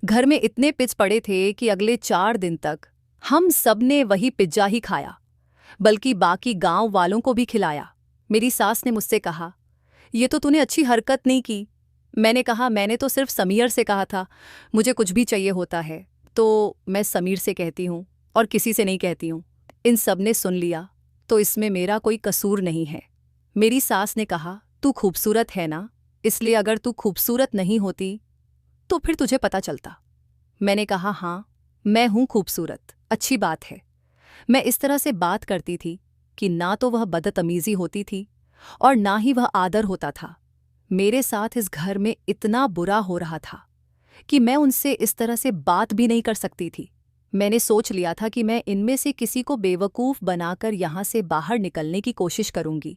घर में इतने पिज़्ज़ा पड़े थे कि अगले 4 दिन तक हम सब ने वही पिज्जा ही खाया, बल्कि बाकी गांव वालों को भी खिलाया। मेरी सास ने मुझसे कहा, ये तो तूने अच्छी हरकत नहीं की। मैंने कहा, मैंने तो सिर्फ समीर से कहा था, मुझे कुछ भी चाहिए होता है तो मैं समीर से कहती हूँ और किसी से नहीं कहती हूँ। इन सब ने सुन लिया तो इसमें मेरा कोई कसूर नहीं है। मेरी सास ने कहा, तू खूबसूरत है ना, इसलिए अगर तू खूबसूरत नहीं होती तो फिर तुझे पता चलता। मैंने कहा, हाँ मैं हूँ खूबसूरत, अच्छी बात है। मैं इस तरह से बात करती थी कि ना तो वह बदतमीज़ी होती थी और ना ही वह आदर होता था। मेरे साथ इस घर में इतना बुरा हो रहा था कि मैं उनसे इस तरह से बात भी नहीं कर सकती थी। मैंने सोच लिया था कि मैं इनमें से किसी को बेवकूफ़ बनाकर यहाँ से बाहर निकलने की कोशिश करूँगी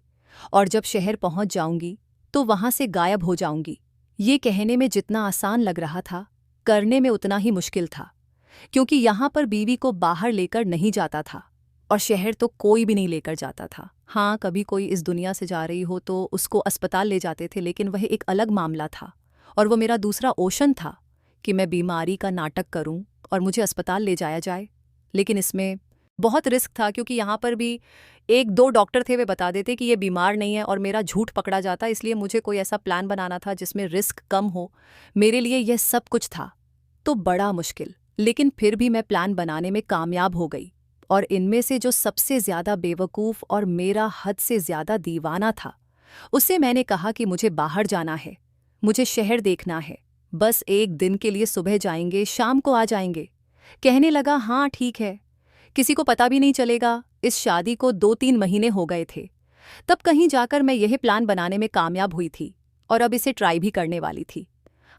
और जब शहर पहुँच जाऊँगी तो वहाँ से गायब हो जाऊँगी। ये कहने में जितना आसान लग रहा था, करने में उतना ही मुश्किल था। क्योंकि यहाँ पर बीवी को बाहर लेकर नहीं जाता था और शहर तो कोई भी नहीं लेकर जाता था। हाँ, कभी कोई इस दुनिया से जा रही हो तो उसको अस्पताल ले जाते थे, लेकिन वह एक अलग मामला था। और वो मेरा दूसरा ओशन था कि मैं बीमारी का नाटक करूं और मुझे अस्पताल ले जाया जाए। लेकिन इसमें बहुत रिस्क था, क्योंकि यहाँ पर भी एक दो डॉक्टर थे, वे बता देते कि ये बीमार नहीं है और मेरा झूठ पकड़ा जाता। इसलिए मुझे कोई ऐसा प्लान बनाना था जिसमें रिस्क कम हो। मेरे लिए यह सब कुछ था तो बड़ा मुश्किल, लेकिन फिर भी मैं प्लान बनाने में कामयाब हो गई। और इनमें से जो सबसे ज़्यादा बेवकूफ़ और मेरा हद से ज़्यादा दीवाना था, उससे मैंने कहा कि मुझे बाहर जाना है, मुझे शहर देखना है, बस एक दिन के लिए सुबह जाएंगे, शाम को आ जाएंगे। कहने लगा, हाँ ठीक है, किसी को पता भी नहीं चलेगा। इस शादी को 2-3 महीने हो गए थे। तब कहीं जाकर मैं यह प्लान बनाने में कामयाब हुई थी और अब इसे ट्राई भी करने वाली थी।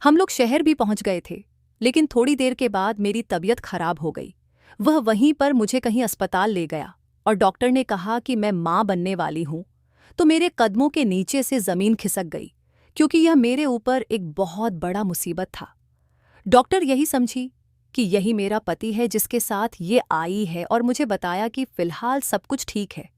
हम लोग शहर भी पहुंच गए थे, लेकिन थोड़ी देर के बाद मेरी तबीयत खराब हो गई। वह वहीं पर मुझे कहीं अस्पताल ले गया और डॉक्टर ने कहा कि मैं माँ बनने वाली हूँ। तो मेरे कदमों के नीचे से ज़मीन खिसक गई, क्योंकि यह मेरे ऊपर एक बहुत बड़ा मुसीबत था। डॉक्टर यही समझी कि यही मेरा पति है जिसके साथ ये आई है, और मुझे बताया कि फ़िलहाल सब कुछ ठीक है।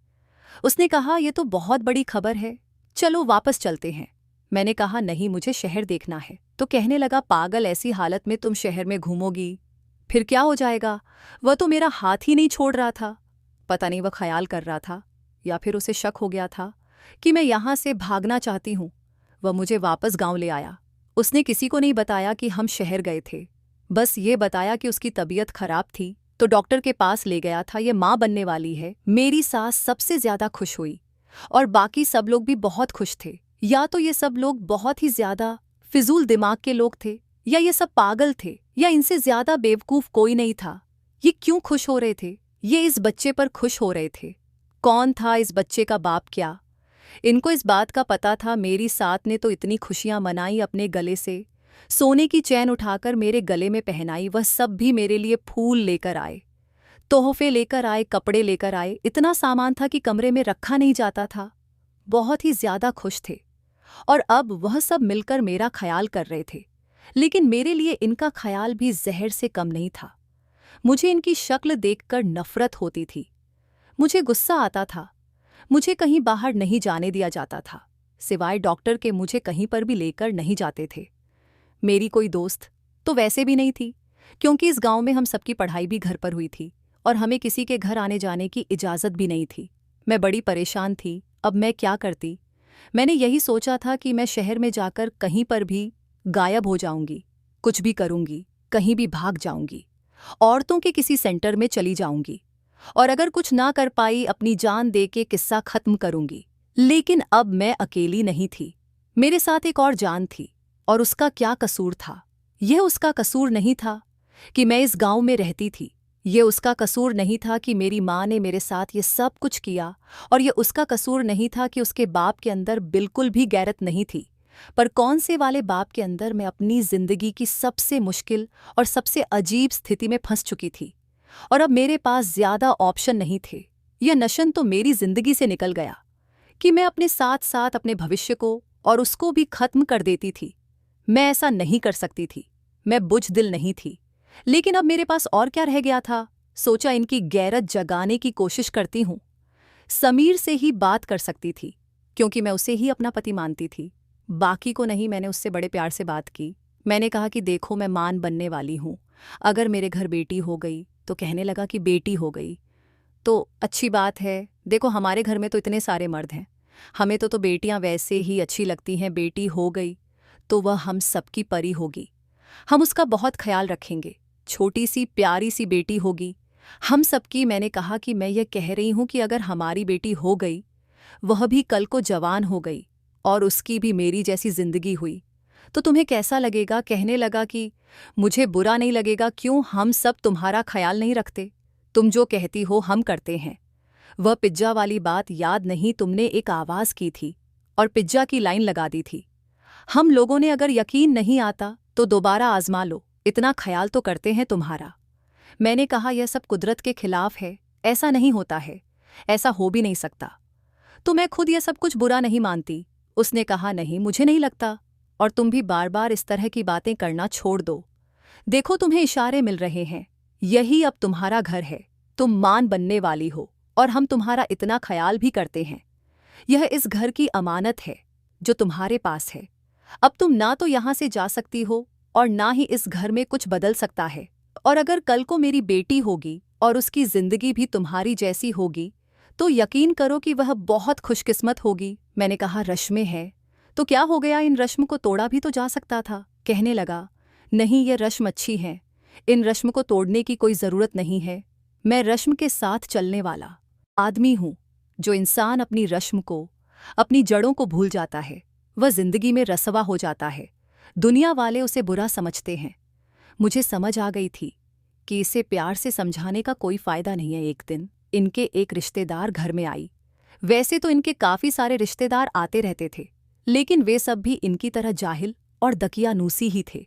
उसने कहा, ये तो बहुत बड़ी खबर है, चलो वापस चलते हैं। मैंने कहा, नहीं, मुझे शहर देखना है। तो कहने लगा, पागल, ऐसी हालत में तुम शहर में घूमोगी, फिर क्या हो जाएगा? वह तो मेरा हाथ ही नहीं छोड़ रहा था। पता नहीं वह ख्याल कर रहा था या फिर उसे शक हो गया था कि मैं यहाँ से भागना चाहती हूँ। वह मुझे वापस गांव ले आया। उसने किसी को नहीं बताया कि हम शहर गए थे, बस ये बताया कि उसकी तबीयत खराब थी तो डॉक्टर के पास ले गया था। ये माँ बनने वाली है। मेरी सास सबसे ज्यादा खुश हुई और बाकी सब लोग भी बहुत खुश थे। या तो ये सब लोग बहुत ही ज्यादा फिजूल दिमाग के लोग थे, या ये सब पागल थे, या इनसे ज्यादा बेवकूफ कोई नहीं था। ये क्यों खुश हो रहे थे? ये इस बच्चे पर खुश हो रहे थे। कौन था इस बच्चे का बाप? क्या इनको इस बात का पता था? मेरी साथ ने तो इतनी खुशियां मनाई, अपने गले से सोने की चैन उठाकर मेरे गले में पहनाई। वह सब भी मेरे लिए फूल लेकर आए, तोहफे लेकर आए, कपड़े लेकर आए। इतना सामान था कि कमरे में रखा नहीं जाता था। बहुत ही ज्यादा खुश थे और अब वह सब मिलकर मेरा ख्याल कर रहे थे। लेकिन मेरे लिए इनका ख्याल भी जहर से कम नहीं था। मुझे इनकी शक्ल देखकर नफरत होती थी, मुझे गुस्सा आता था। मुझे कहीं बाहर नहीं जाने दिया जाता था, सिवाय डॉक्टर के मुझे कहीं पर भी लेकर नहीं जाते थे। मेरी कोई दोस्त तो वैसे भी नहीं थी, क्योंकि इस गांव में हम सबकी पढ़ाई भी घर पर हुई थी और हमें किसी के घर आने जाने की इजाज़त भी नहीं थी। मैं बड़ी परेशान थी। अब मैं क्या करती? मैंने यही सोचा था कि मैं शहर में जाकर कहीं पर भी गायब हो जाऊंगी, कुछ भी करूंगी, कहीं भी भाग जाऊंगी, औरतों के किसी सेंटर में चली जाऊंगी और अगर कुछ ना कर पाई, अपनी जान दे के किस्सा खत्म करूंगी। लेकिन अब मैं अकेली नहीं थी, मेरे साथ एक और जान थी। और उसका क्या कसूर था? यह उसका कसूर नहीं था कि मैं इस गांव में रहती थी। यह उसका कसूर नहीं था कि मेरी माँ ने मेरे साथ ये सब कुछ किया। और यह उसका कसूर नहीं था कि उसके बाप के अंदर बिल्कुल भी गैरत नहीं थी। पर कौन से वाले बाप के अंदर मैं अपनी जिंदगी की सबसे मुश्किल और सबसे अजीब स्थिति में फंस चुकी थी और अब मेरे पास ज्यादा ऑप्शन नहीं थे। यह नशन तो मेरी जिंदगी से निकल गया कि मैं अपने साथ साथ अपने भविष्य को और उसको भी खत्म कर देती थी। मैं ऐसा नहीं कर सकती थी, मैं बुज़दिल नहीं थी। लेकिन अब मेरे पास और क्या रह गया था? सोचा, इनकी गैरत जगाने की कोशिश करती हूँ। समीर से ही बात कर सकती थी, क्योंकि मैं उसे ही अपना पति मानती थी, बाकी को नहीं। मैंने उससे बड़े प्यार से बात की। मैंने कहा कि देखो, मैं मां बनने वाली हूँ, अगर मेरे घर बेटी हो गई। तो कहने लगा कि बेटी हो गई तो अच्छी बात है। देखो, हमारे घर में तो इतने सारे मर्द हैं, हमें तो बेटियां वैसे ही अच्छी लगती हैं। बेटी हो गई तो वह हम सबकी परी होगी, हम उसका बहुत ख्याल रखेंगे। छोटी सी प्यारी सी बेटी होगी हम सबकी। मैंने कहा कि मैं ये कह रही हूँ कि अगर हमारी बेटी हो गई, वह भी कल को जवान हो गई और उसकी भी मेरी जैसी जिंदगी हुई, तो तुम्हें कैसा लगेगा? कहने लगा कि मुझे बुरा नहीं लगेगा। क्यों? हम सब तुम्हारा ख्याल नहीं रखते? तुम जो कहती हो हम करते हैं। वह पिज्जा वाली बात याद नहीं? तुमने एक आवाज़ की थी और पिज्जा की लाइन लगा दी थी। हम लोगों ने, अगर यकीन नहीं आता तो दोबारा आजमा लो, इतना ख्याल तो करते हैं तुम्हारा। मैंने कहा, यह सब कुदरत के खिलाफ है, ऐसा नहीं होता है, ऐसा हो भी नहीं सकता। तो मैं खुद यह सब कुछ बुरा नहीं मानती। उसने कहा, नहीं, मुझे नहीं लगता, और तुम भी बार बार इस तरह की बातें करना छोड़ दो। देखो, तुम्हें इशारे मिल रहे हैं यही अब तुम्हारा घर है, तुम मान बनने वाली हो और हम तुम्हारा इतना ख्याल भी करते हैं। यह इस घर की अमानत है जो तुम्हारे पास है। अब तुम ना तो यहाँ से जा सकती हो और ना ही इस घर में कुछ बदल सकता है। और अगर कल को मेरी बेटी होगी और उसकी जिंदगी भी तुम्हारी जैसी होगी तो यकीन करो कि वह बहुत खुशकिस्मत होगी। मैंने कहा रश्में है तो क्या हो गया, इन रश्म को तोड़ा भी तो जा सकता था। कहने लगा नहीं, ये रश्म अच्छी है, इन रश्म को तोड़ने की कोई ज़रूरत नहीं है। मैं रश्म के साथ चलने वाला आदमी हूँ। जो इंसान अपनी रश्म को, अपनी जड़ों को भूल जाता है वह जिंदगी में रसवा हो जाता है। दुनिया वाले उसे बुरा समझते हैं। मुझे समझ आ गई थी कि इसे प्यार से समझाने का कोई फ़ायदा नहीं है। एक दिन इनके एक रिश्तेदार घर में आई। वैसे तो इनके काफ़ी सारे रिश्तेदार आते रहते थे, लेकिन वे सब भी इनकी तरह जाहिल और दकियानूसी ही थे।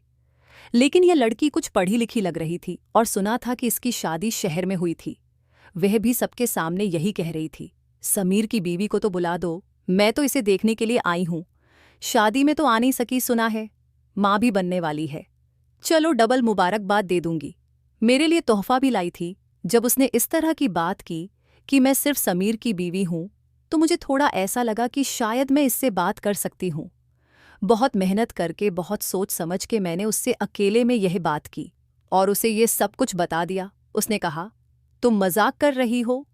लेकिन यह लड़की कुछ पढ़ी लिखी लग रही थी और सुना था कि इसकी शादी शहर में हुई थी। वह भी सबके सामने यही कह रही थी, समीर की बीवी को तो बुला दो, मैं तो इसे देखने के लिए आई हूँ। शादी में तो आ नहीं सकी सुना है, माँ भी बनने वाली है, चलो डबल मुबारकबाद दे दूंगी। मेरे लिए तोहफा भी लाई थी। जब उसने इस तरह की बात की कि मैं सिर्फ समीर की बीवी हूँ तो मुझे थोड़ा ऐसा लगा कि शायद मैं इससे बात कर सकती हूँ। बहुत मेहनत करके, बहुत सोच समझ के मैंने उससे अकेले में यह बात की और उसे ये सब कुछ बता दिया। उसने कहा तुम मजाक कर रही हो?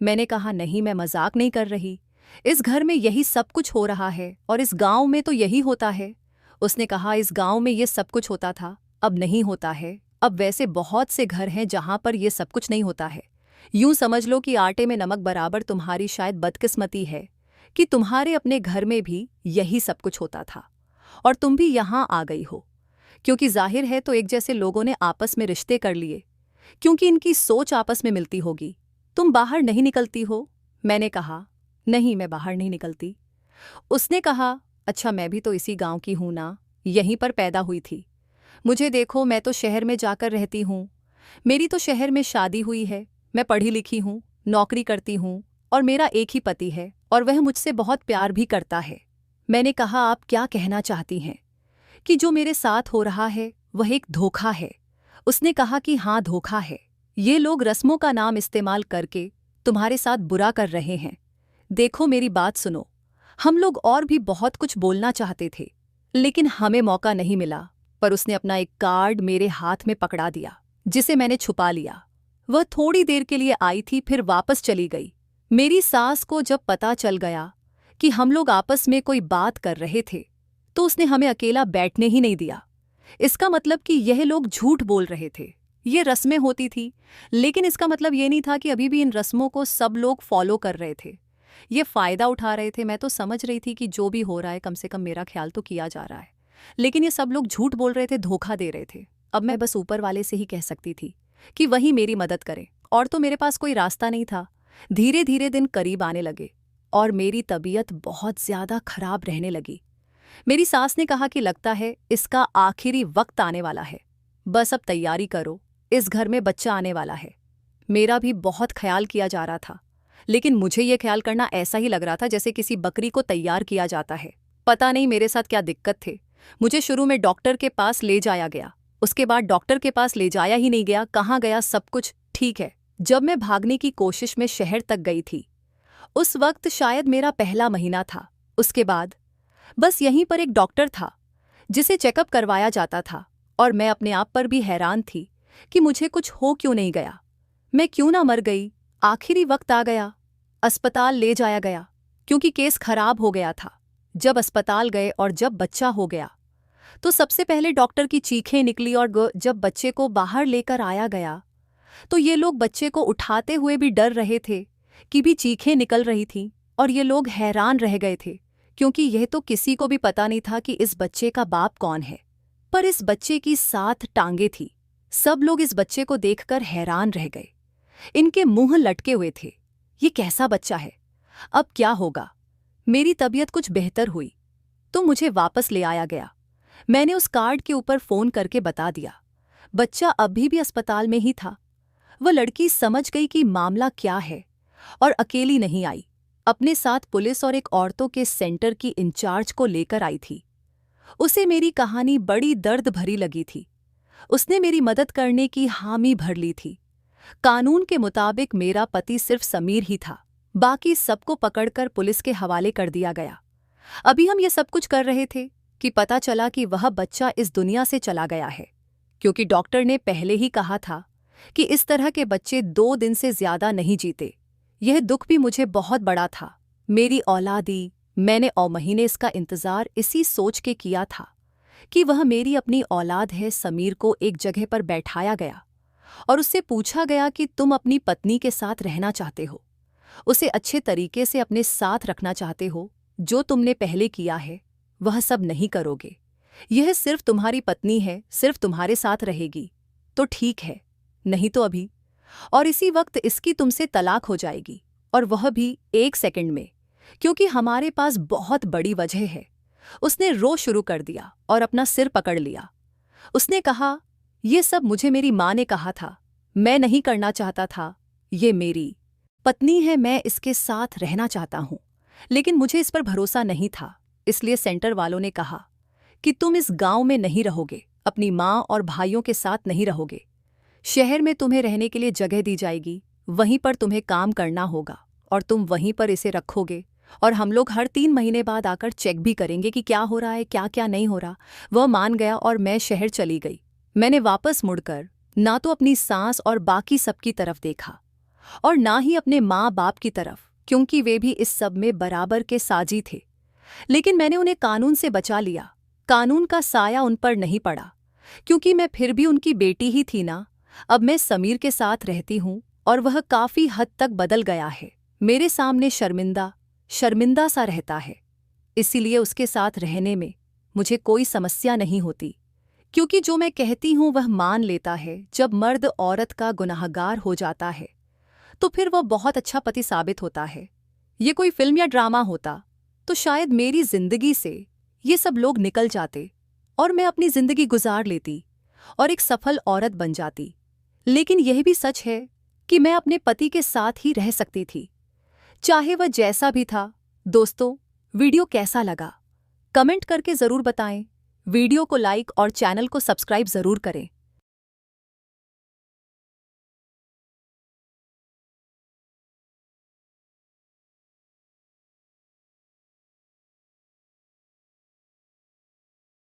मैंने कहा नहीं, मैं मजाक नहीं कर रही, इस घर में यही सब कुछ हो रहा है और इस गांव में तो यही होता है। उसने कहा इस गांव में ये सब कुछ होता था, अब नहीं होता है। अब वैसे बहुत से घर हैं जहां पर ये सब कुछ नहीं होता है। यूं समझ लो कि आटे में नमक बराबर तुम्हारी शायद बदकिस्मती है कि तुम्हारे अपने घर में भी यही सब कुछ होता था और तुम भी यहां आ गई हो। क्योंकि जाहिर है तो एक जैसे लोगों ने आपस में रिश्ते कर लिए, क्योंकि इनकी सोच आपस में मिलती होगी। तुम बाहर नहीं निकलती हो? मैंने कहा नहीं, मैं बाहर नहीं निकलती। उसने कहा अच्छा, मैं भी तो इसी गांव की हूं ना, यहीं पर पैदा हुई थी। मुझे देखो, मैं तो शहर में जाकर रहती हूँ, मेरी तो शहर में शादी हुई है, मैं पढ़ी लिखी हूँ, नौकरी करती हूँ और मेरा एक ही पति है और वह मुझसे बहुत प्यार भी करता है। मैंने कहा आप क्या कहना चाहती हैं कि जो मेरे साथ हो रहा है वह एक धोखा है? उसने कहा कि हाँ, धोखा है। ये लोग रस्मों का नाम इस्तेमाल करके तुम्हारे साथ बुरा कर रहे हैं। देखो मेरी बात सुनो, हम लोग और भी बहुत कुछ बोलना चाहते थे लेकिन हमें मौका नहीं मिला। पर उसने अपना एक कार्ड मेरे हाथ में पकड़ा दिया जिसे मैंने छुपा लिया। वह थोड़ी देर के लिए आई थी, फिर वापस चली गई। मेरी सास को जब पता चल गया कि हम लोग आपस में कोई बात कर रहे थे तो उसने हमें अकेला बैठने ही नहीं दिया। इसका मतलब कि यह लोग झूठ बोल रहे थे, ये रस्में होती थी, लेकिन इसका मतलब ये नहीं था कि अभी भी इन रस्मों को सब लोग फॉलो कर रहे थे। ये फ़ायदा उठा रहे थे। मैं तो समझ रही थी कि जो भी हो रहा है कम से कम मेरा ख्याल तो किया जा रहा है, लेकिन ये सब लोग झूठ बोल रहे थे, धोखा दे रहे थे। अब मैं बस ऊपर वाले से ही कह सकती थी कि वही मेरी मदद करे, और तो मेरे पास कोई रास्ता नहीं था। धीरे धीरे दिन करीब आने लगे और मेरी तबीयत बहुत ज़्यादा खराब रहने लगी। मेरी सास ने कहा कि लगता है इसका आखिरी वक्त आने वाला है, बस अब तैयारी करो, इस घर में बच्चा आने वाला है। मेरा भी बहुत ख्याल किया जा रहा था, लेकिन मुझे ये ख्याल करना ऐसा ही लग रहा था जैसे किसी बकरी को तैयार किया जाता है। पता नहीं मेरे साथ क्या दिक्कत थे। मुझे शुरू में डॉक्टर के पास ले जाया गया, उसके बाद डॉक्टर के पास ले जाया ही नहीं गया, कहाँ गया सब कुछ ठीक है। जब मैं भागने की कोशिश में शहर तक गई थी, उस वक्त शायद मेरा पहला महीना था। उसके बाद बस यहीं पर एक डॉक्टर था जिसे चेकअप करवाया जाता था और मैं अपने आप पर भी हैरान थी कि मुझे कुछ हो क्यों नहीं गया, मैं क्यों ना मर गई। आखिरी वक्त आ गया, अस्पताल ले जाया गया क्योंकि केस खराब हो गया था। जब अस्पताल गए और जब बच्चा हो गया तो सबसे पहले डॉक्टर की चीखें निकली और जब बच्चे को बाहर लेकर आया गया तो ये लोग बच्चे को उठाते हुए भी डर रहे थे कि भी चीखें निकल रही थीं और ये लोग हैरान रह गए थे क्योंकि यह तो किसी को भी पता नहीं था कि इस बच्चे का बाप कौन है। पर इस बच्चे की 7 टांगें थी। सब लोग इस बच्चे को देखकर हैरान रह गए, इनके मुंह लटके हुए थे। ये कैसा बच्चा है, अब क्या होगा। मेरी तबीयत कुछ बेहतर हुई तो मुझे वापस ले आया गया। मैंने उस कार्ड के ऊपर फ़ोन करके बता दिया। बच्चा अभी भी अस्पताल में ही था। वह लड़की समझ गई कि मामला क्या है और अकेली नहीं आई, अपने साथ पुलिस और एक औरतों के सेंटर की इंचार्ज को लेकर आई थी। उसे मेरी कहानी बड़ी दर्द भरी लगी थी। उसने मेरी मदद करने की हामी भर ली थी। कानून के मुताबिक मेरा पति सिर्फ समीर ही था, बाकी सबको पकड़कर पुलिस के हवाले कर दिया गया। अभी हम ये सब कुछ कर रहे थे कि पता चला कि वह बच्चा इस दुनिया से चला गया है, क्योंकि डॉक्टर ने पहले ही कहा था कि इस तरह के बच्चे 2 दिन से ज्यादा नहीं जीते। यह दुख भी मुझे बहुत बड़ा था। मेरी औलादी, मैंने 9 महीने इसका इंतजार इसी सोच के किया था कि वह मेरी अपनी औलाद है। समीर को एक जगह पर बैठाया गया और उससे पूछा गया कि तुम अपनी पत्नी के साथ रहना चाहते हो, उसे अच्छे तरीके से अपने साथ रखना चाहते हो, जो तुमने पहले किया है वह सब नहीं करोगे, यह सिर्फ तुम्हारी पत्नी है, सिर्फ तुम्हारे साथ रहेगी तो ठीक है, नहीं तो अभी और इसी वक्त इसकी तुमसे तलाक हो जाएगी, और वह भी 1 सेकंड में, क्योंकि हमारे पास बहुत बड़ी वजह है। उसने रो शुरू कर दिया और अपना सिर पकड़ लिया। उसने कहा, ये सब मुझे मेरी माँ ने कहा था, मैं नहीं करना चाहता था, ये मेरी पत्नी है, मैं इसके साथ रहना चाहता हूँ, लेकिन मुझे इस पर भरोसा नहीं था। इसलिए सेंटर वालों ने कहा कि तुम इस गांव में नहीं रहोगे, अपनी माँ और भाइयों के साथ नहीं रहोगे, शहर में तुम्हें रहने के लिए जगह दी जाएगी, वहीं पर तुम्हें काम करना होगा और तुम वहीं पर इसे रखोगे, और हम लोग हर 3 महीने बाद आकर चेक भी करेंगे कि क्या हो रहा है, क्या क्या नहीं हो रहा। वह मान गया और मैं शहर चली गई। मैंने वापस मुड़कर ना तो अपनी सास और बाकी सबकी तरफ देखा और ना ही अपने माँ बाप की तरफ, क्योंकि वे भी इस सब में बराबर के साजी थे। लेकिन मैंने उन्हें कानून से बचा लिया। कानून का साया उन पर नहीं पड़ा, क्योंकि मैं फिर भी उनकी बेटी ही थी ना। अब मैं समीर के साथ रहती हूँ और वह काफी हद तक बदल गया है, मेरे सामने शर्मिंदा सा रहता है। इसीलिए उसके साथ रहने में मुझे कोई समस्या नहीं होती, क्योंकि जो मैं कहती हूँ वह मान लेता है। जब मर्द औरत का गुनाहगार हो जाता है तो फिर वह बहुत अच्छा पति साबित होता है। ये कोई फिल्म या ड्रामा होता तो शायद मेरी जिंदगी से ये सब लोग निकल जाते और मैं अपनी जिंदगी गुजार लेती और एक सफल औरत बन जाती। लेकिन यह भी सच है कि मैं अपने पति के साथ ही रह सकती थी, चाहे वह जैसा भी था। दोस्तों, वीडियो कैसा लगा कमेंट करके ज़रूर बताएं। वीडियो को लाइक और चैनल को सब्सक्राइब ज़रूर करें।